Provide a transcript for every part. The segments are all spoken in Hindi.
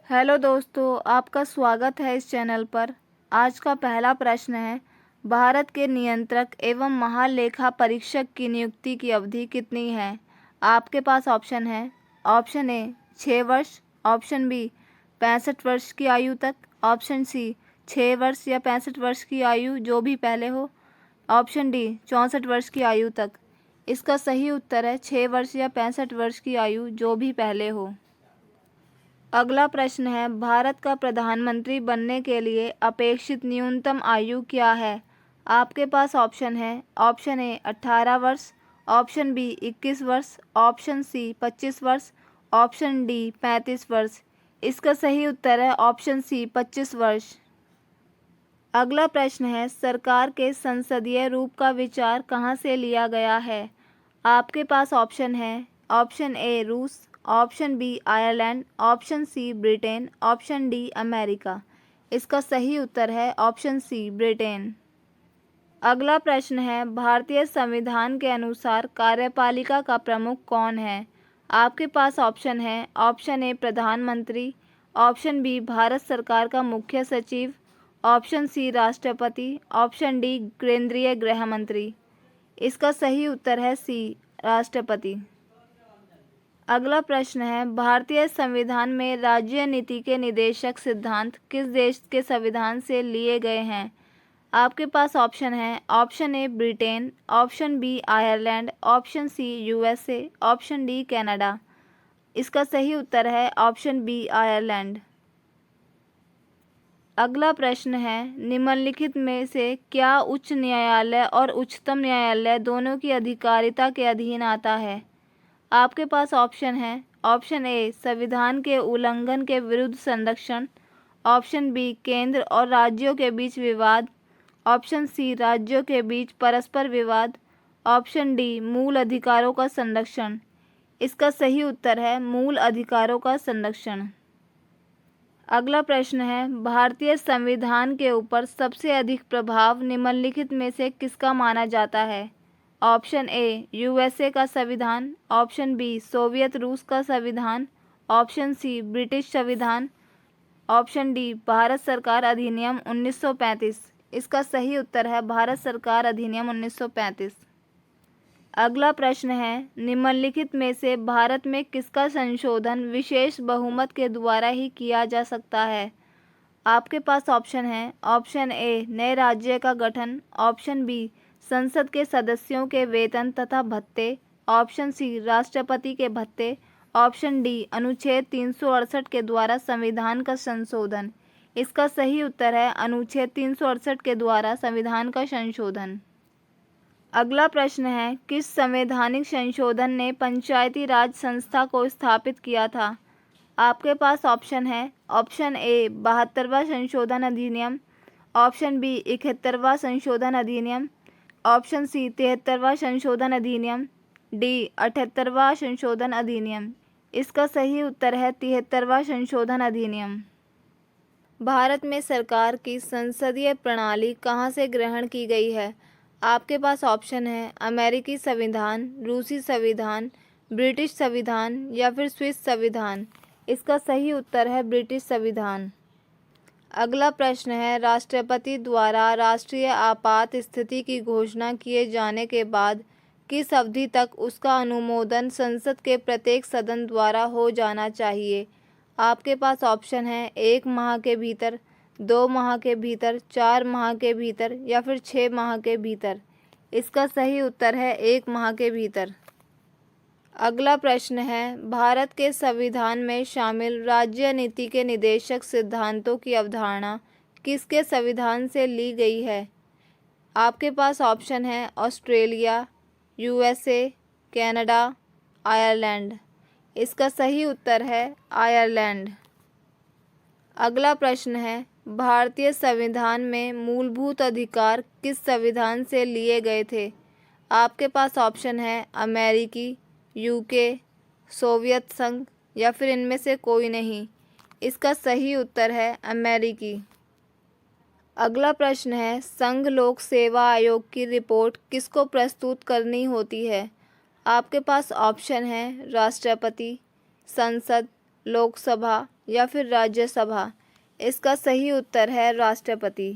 हेलो दोस्तों, आपका स्वागत है इस चैनल पर। आज का पहला प्रश्न है, भारत के नियंत्रक एवं महालेखा परीक्षक की नियुक्ति की अवधि कितनी है? आपके पास ऑप्शन है। ऑप्शन ए 6 वर्ष, ऑप्शन बी 65 वर्ष की आयु तक, ऑप्शन सी 6 वर्ष या 65 वर्ष की आयु जो भी पहले हो, ऑप्शन डी 64 वर्ष की आयु तक। इसका सही उत्तर है 6 वर्ष या 65 वर्ष की आयु जो भी पहले हो। अगला प्रश्न है, भारत का प्रधानमंत्री बनने के लिए अपेक्षित न्यूनतम आयु क्या है? आपके पास ऑप्शन है। ऑप्शन ए 18 वर्ष, ऑप्शन बी 21 वर्ष, ऑप्शन सी 25 वर्ष, ऑप्शन डी 35 वर्ष। इसका सही उत्तर है ऑप्शन सी 25 वर्ष। अगला प्रश्न है, सरकार के संसदीय रूप का विचार कहाँ से लिया गया है? आपके पास ऑप्शन है। ऑप्शन ए रूस, option B Ireland, option C Britain, option D America. इसका सही उत्तर है ऑप्शन सी ब्रिटेन। अगला प्रश्न है, भारतीय संविधान के अनुसार कार्यपालिका का प्रमुख कौन है? आपके पास ऑप्शन है। ऑप्शन ए प्रधानमंत्री, ऑप्शन बी भारत सरकार का मुख्य सचिव, ऑप्शन सी राष्ट्रपति, ऑप्शन डी केंद्रीय गृह मंत्री। इसका सही उत्तर है सी राष्ट्रपति। अगला प्रश्न है, भारतीय संविधान में राज्य नीति के निदेशक सिद्धांत किस देश के संविधान से लिए गए हैं? आपके पास ऑप्शन है। Option A Britain, option B Ireland, option C USA, option D Canada. इसका सही उत्तर है ऑप्शन बी आयरलैंड। अगला प्रश्न है, निम्नलिखित में से क्या उच्च न्यायालय और उच्चतम न्यायालय दोनों की अधिकारिता के अधीन आता है? आपके पास ऑप्शन है। ऑप्शन ए संविधान के उल्लंघन के विरुद्ध संरक्षण, ऑप्शन बी केंद्र और राज्यों के बीच विवाद, ऑप्शन सी राज्यों के बीच परस्पर विवाद, ऑप्शन डी मूल अधिकारों का संरक्षण। इसका सही उत्तर है मूल अधिकारों का संरक्षण। अगला प्रश्न है, भारतीय संविधान के ऊपर सबसे अधिक प्रभाव निम्नलिखित में से किसका माना जाता है? ऑप्शन ए यूएसए का संविधान, ऑप्शन बी सोवियत रूस का संविधान, ऑप्शन सी ब्रिटिश संविधान, ऑप्शन डी भारत सरकार अधिनियम 1935। इसका सही उत्तर है भारत सरकार अधिनियम 1935। अगला प्रश्न है, निम्नलिखित में से भारत में किसका संशोधन विशेष बहुमत के द्वारा ही किया जा सकता है? आपके पास ऑप्शन है। ऑप्शन ए नए राज्य का गठन, ऑप्शन बी संसद के सदस्यों के वेतन तथा भत्ते, ऑप्शन सी राष्ट्रपति के भत्ते, ऑप्शन डी अनुच्छेद 368 के द्वारा संविधान का संशोधन। इसका सही उत्तर है अनुच्छेद 368 के द्वारा संविधान का संशोधन। अगला प्रश्न है, किस संवैधानिक संशोधन ने पंचायती राज संस्था को स्थापित किया था? आपके पास ऑप्शन है। ऑप्शन ए 72वां संशोधन अधिनियम, ऑप्शन बी 71वां संशोधन अधिनियम, ऑप्शन सी 73वां संशोधन अधिनियम, डी 78वां संशोधन अधिनियम। इसका सही उत्तर है 73वां संशोधन अधिनियम। भारत में सरकार की संसदीय प्रणाली कहाँ से ग्रहण की गई है? आपके पास ऑप्शन है। अमेरिकी संविधान, रूसी संविधान, ब्रिटिश संविधान या फिर स्विस संविधान। इसका सही उत्तर है ब्रिटिश संविधान। अगला प्रश्न है, राष्ट्रपति द्वारा राष्ट्रीय आपात स्थिति की घोषणा किए जाने के बाद किस अवधि तक उसका अनुमोदन संसद के प्रत्येक सदन द्वारा हो जाना चाहिए? आपके पास ऑप्शन है। 1 माह के भीतर, 2 माह के भीतर, 4 माह के भीतर या फिर 6 माह के भीतर। इसका सही उत्तर है 1 माह के भीतर। अगला प्रश्न है, भारत के संविधान में शामिल राज्य नीति के निदेशक सिद्धांतों की अवधारणा किसके संविधान से ली गई है? आपके पास ऑप्शन है। Australia, USA, Canada, Ireland. इसका सही उत्तर है आयरलैंड। अगला प्रश्न है, भारतीय संविधान में मूलभूत अधिकार किस संविधान से लिए गए थे? आपके पास ऑप्शन है। अमेरिकी, यूके, सोवियत संघ या फिर इनमें से कोई नहीं। इसका सही उत्तर है अमेरिकी। अगला प्रश्न है, संघ लोक सेवा आयोग की रिपोर्ट किसको प्रस्तुत करनी होती है? आपके पास ऑप्शन है। राष्ट्रपति, संसद, लोकसभा या फिर राज्यसभा? इसका सही उत्तर है राष्ट्रपति।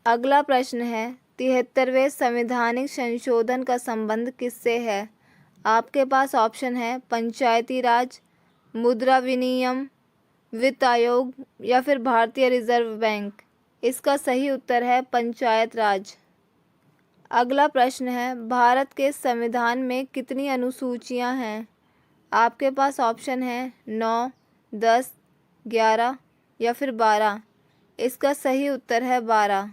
अगला प्रश्न है 73वें संवैधानिक संशोधन का संबंध किससे है? आपके पास ऑप्शन है पंचायती राज, मुद्रा विनियम, वित्त आयोग या फिर भारतीय रिजर्व बैंक। इसका सही उत्तर है पंचायत राज। अगला प्रश्न है भारत के संविधान में कितनी अनुसूचियां हैं? आपके पास ऑप्शन है 9, 10, 11 या फिर 12। इसका सही उत्तर है 12।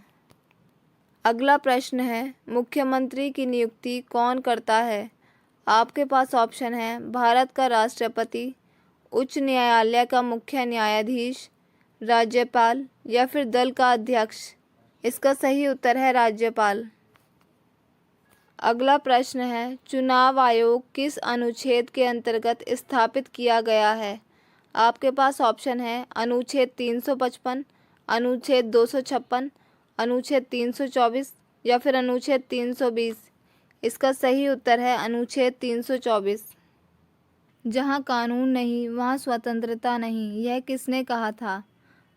अगला प्रश्न है मुख्यमंत्री की नियुक्ति कौन करता है? आपके पास ऑप्शन है भारत का राष्ट्रपति, उच्च न्यायालय का मुख्य न्यायाधीश, राज्यपाल या फिर दल का अध्यक्ष। इसका सही उत्तर है राज्यपाल। अगला प्रश्न है चुनाव आयोग किस अनुच्छेद के अंतर्गत स्थापित किया गया है? आपके पास ऑप्शन है अनुच्छेद 355, अनुच्छेद 256, अनुच्छेद 324 या फिर अनुच्छेद 320। इसका सही उत्तर है अनुच्छेद 324। जहाँ कानून नहीं वहाँ स्वतंत्रता नहीं, यह किसने कहा था?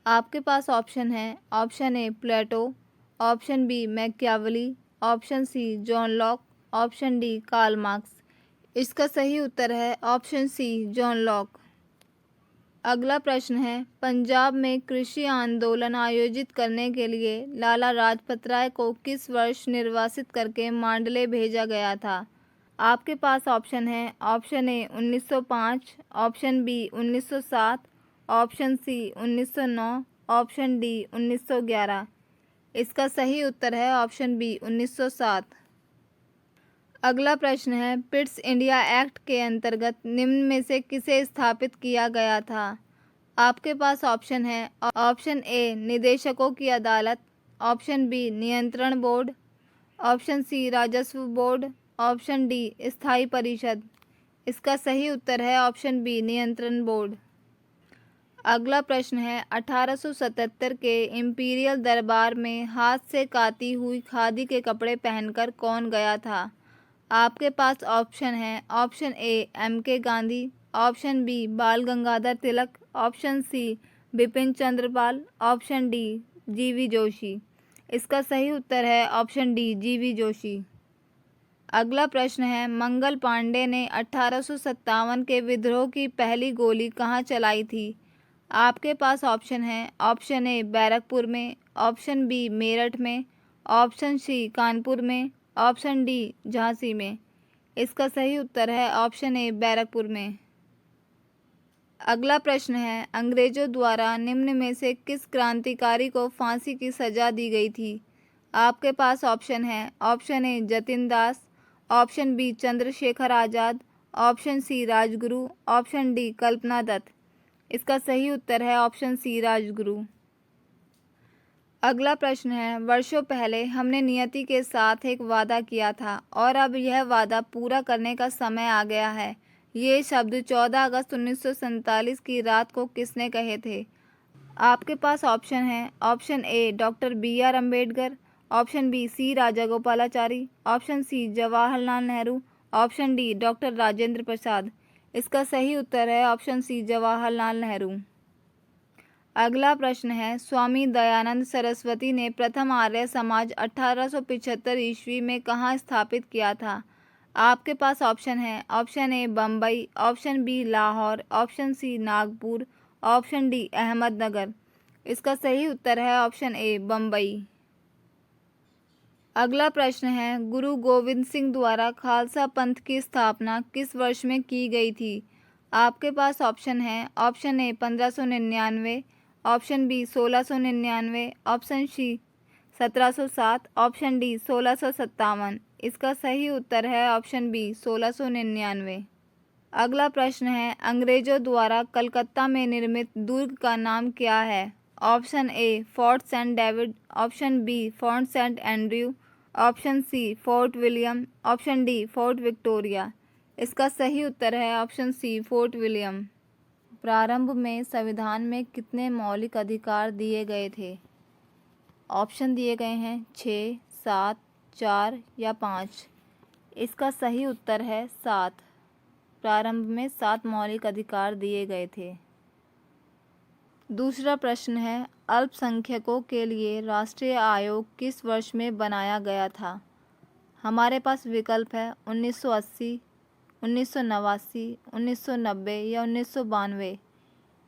आपके पास ऑप्शन है option A Plato, option B Machiavelli, option C John Locke, option D Karl Marx. इसका सही उत्तर है ऑप्शन सी जॉन लॉक। अगला प्रश्न है पंजाब में कृषि आंदोलन आयोजित करने के लिए लाला लाजपत राय को किस वर्ष निर्वासित करके मांडले भेजा गया था? आपके पास ऑप्शन है option A 1905, option B 1907, option C 1909, option D 1911। इसका सही उत्तर है ऑप्शन बी 1907। अगला प्रश्न है पिट्स इंडिया एक्ट के अंतर्गत निम्न में से किसे स्थापित किया गया था? आपके पास ऑप्शन है ऑप्शन ए निदेशकों की अदालत, ऑप्शन बी नियंत्रण बोर्ड, ऑप्शन सी राजस्व बोर्ड, ऑप्शन डी स्थायी परिषद। इसका सही उत्तर है ऑप्शन बी नियंत्रण बोर्ड। अगला प्रश्न है 1877 के इंपीरियल दरबार में हाथ से काती हुई खादी के कपड़े पहनकर कौन गया था? आपके पास ऑप्शन है option A M.K. Gandhi, option B Bal Gangadhar Tilak, option C Bipin Chandra Pal, option D G.V. Joshi. इसका सही उत्तर है ऑप्शन डी G.V. जोशी। अगला प्रश्न है मंगल पांडे ने 1857 के विद्रोह की पहली गोली कहाँ चलाई थी? आपके पास ऑप्शन है ऑप्शन ए बैरकपुर में, ऑप्शन बी मेरठ में, ऑप्शन सी कानपुर में, ऑप्शन डी झांसी में। इसका सही उत्तर है ऑप्शन ए बैरकपुर में। अगला प्रश्न है अंग्रेजों द्वारा निम्न में से किस क्रांतिकारी को फांसी की सजा दी गई थी? आपके पास ऑप्शन है option A Jatin Das, option B Chandrashekhar Azad, option C Rajguru, option D Kalpana Dutt. इसका सही उत्तर है ऑप्शन सी राजगुरु। अगला प्रश्न है वर्षों पहले हमने नियति के साथ एक वादा किया था और अब यह वादा पूरा करने का समय आ गया है। ये शब्द 14 अगस्त 1947 की रात को किसने कहे थे? आपके पास ऑप्शन है option A doctor B.R. Ambedkar, option B C Rajagopalachari, option C Jawaharlal Nehru, option D doctor Rajendra Prasad. इसका सही उत्तर है ऑप्शन सी जवाहरलाल नेहरू। अगला प्रश्न है स्वामी दयानंद सरस्वती ने प्रथम आर्य समाज 1875 ईस्वी में कहाँ स्थापित किया था? आपके पास ऑप्शन है option A Bombay, option B Lahore, option C Nagpur, option D Ahmednagar. इसका सही उत्तर है ऑप्शन ए बम्बई। अगला प्रश्न है गुरु गोविंद सिंह द्वारा खालसा पंथ की स्थापना किस वर्ष में की गई थी? आपके पास ऑप्शन है option A 1599, option B 1699, option C 1707, option D 1657। इसका सही उत्तर है ऑप्शन बी 1699। अगला प्रश्न है अंग्रेजों द्वारा कलकत्ता में निर्मित दुर्ग का नाम क्या है? Option A Fort Saint David, option B Fort Saint Andrew, option C Fort William, option D Fort Victoria. इसका सही उत्तर है ऑप्शन सी फोर्ट विलियम। प्रारंभ में संविधान में कितने मौलिक अधिकार दिए गए थे? ऑप्शन दिए गए हैं 6, 7, 4 या 5। इसका सही उत्तर है 7। प्रारंभ में 7 मौलिक अधिकार दिए गए थे। दूसरा प्रश्न है, अल्पसंख्यकों के लिए राष्ट्रीय आयोग किस वर्ष में बनाया गया था? हमारे पास विकल्प है 1980, 1989, 1990 या 1992।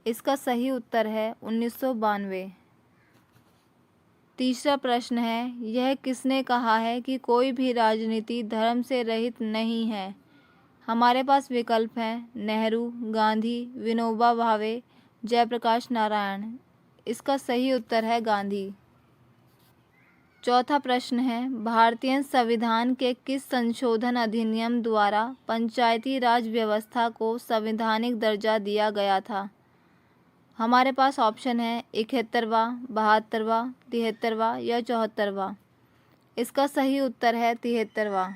इसका सही उत्तर है 1992। तीसरा प्रश्न है, यह किसने कहा है कि कोई भी राजनीति धर्म से रहित नहीं है? हमारे पास विकल्प हैं नेहरू, गांधी, विनोबा भावे, जयप्रकाश नारायण। इसका सही उत्तर है गांधी। चौथा प्रश्न है, भारतीय संविधान के किस संशोधन अधिनियम द्वारा पंचायती राज व्यवस्था को संवैधानिक दर्जा दिया गया था? हमारे पास ऑप्शन है 71वां, 72वां, 73वां या 74वां। इसका सही उत्तर है 73वां।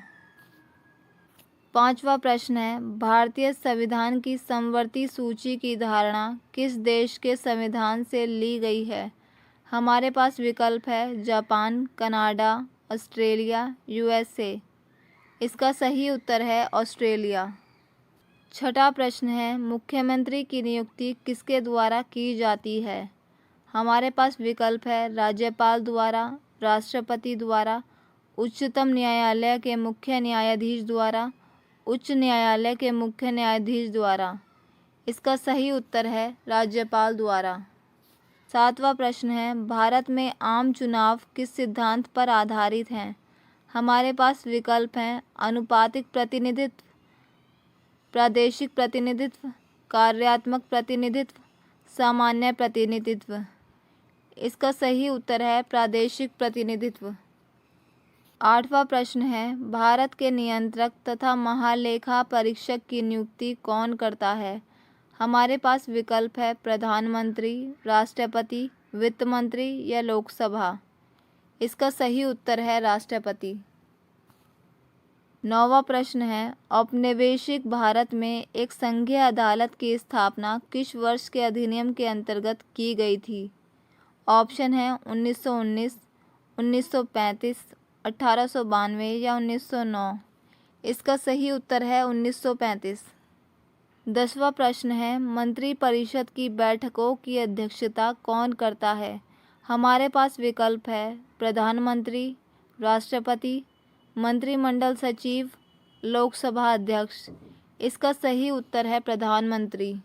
पांचवा प्रश्न है, भारतीय संविधान की समवर्ती सूची की धारणा किस देश के संविधान से ली गई है? हमारे पास विकल्प है जापान, कनाडा, ऑस्ट्रेलिया, यूएसए। इसका सही उत्तर है ऑस्ट्रेलिया। छठा प्रश्न है, मुख्यमंत्री की नियुक्ति किसके द्वारा की जाती है? हमारे पास विकल्प है राज्यपाल द्वारा, राष्ट्रपति द्वारा, उच्चतम न्यायालय के मुख्य न्यायाधीश द्वारा, उच्च न्यायालय के मुख्य न्यायाधीश द्वारा। इसका सही उत्तर है राज्यपाल द्वारा। सातवां प्रश्न है, भारत में आम चुनाव किस सिद्धांत पर आधारित हैं? हमारे पास विकल्प हैं अनुपातिक प्रतिनिधित्व, प्रादेशिक प्रतिनिधित्व, कार्यात्मक प्रतिनिधित्व, सामान्य प्रतिनिधित्व। इसका सही उत्तर है प्रादेशिक प्रतिनिधित्व। आठवां प्रश्न है, भारत के नियंत्रक तथा महालेखा परीक्षक की नियुक्ति कौन करता है? हमारे पास विकल्प है प्रधानमंत्री, राष्ट्रपति, वित्त मंत्री या लोकसभा। इसका सही उत्तर है राष्ट्रपति। नौवां प्रश्न है, औपनिवेशिक भारत में एक संघीय अदालत की स्थापना किस वर्ष के अधिनियम के अंतर्गत की गई थी? ऑप्शन है 1919, 1935, 1892 या 1909। इसका सही उत्तर है 1935। 10वां प्रश्न है, मंत्रिपरिषद की बैठकों की अध्यक्षता कौन करता है? हमारे पास विकल्प है प्रधानमंत्री, राष्ट्रपति, मंत्रिमंडल सचिव, लोकसभा अध्यक्ष। इसका सही उत्तर है प्रधानमंत्री।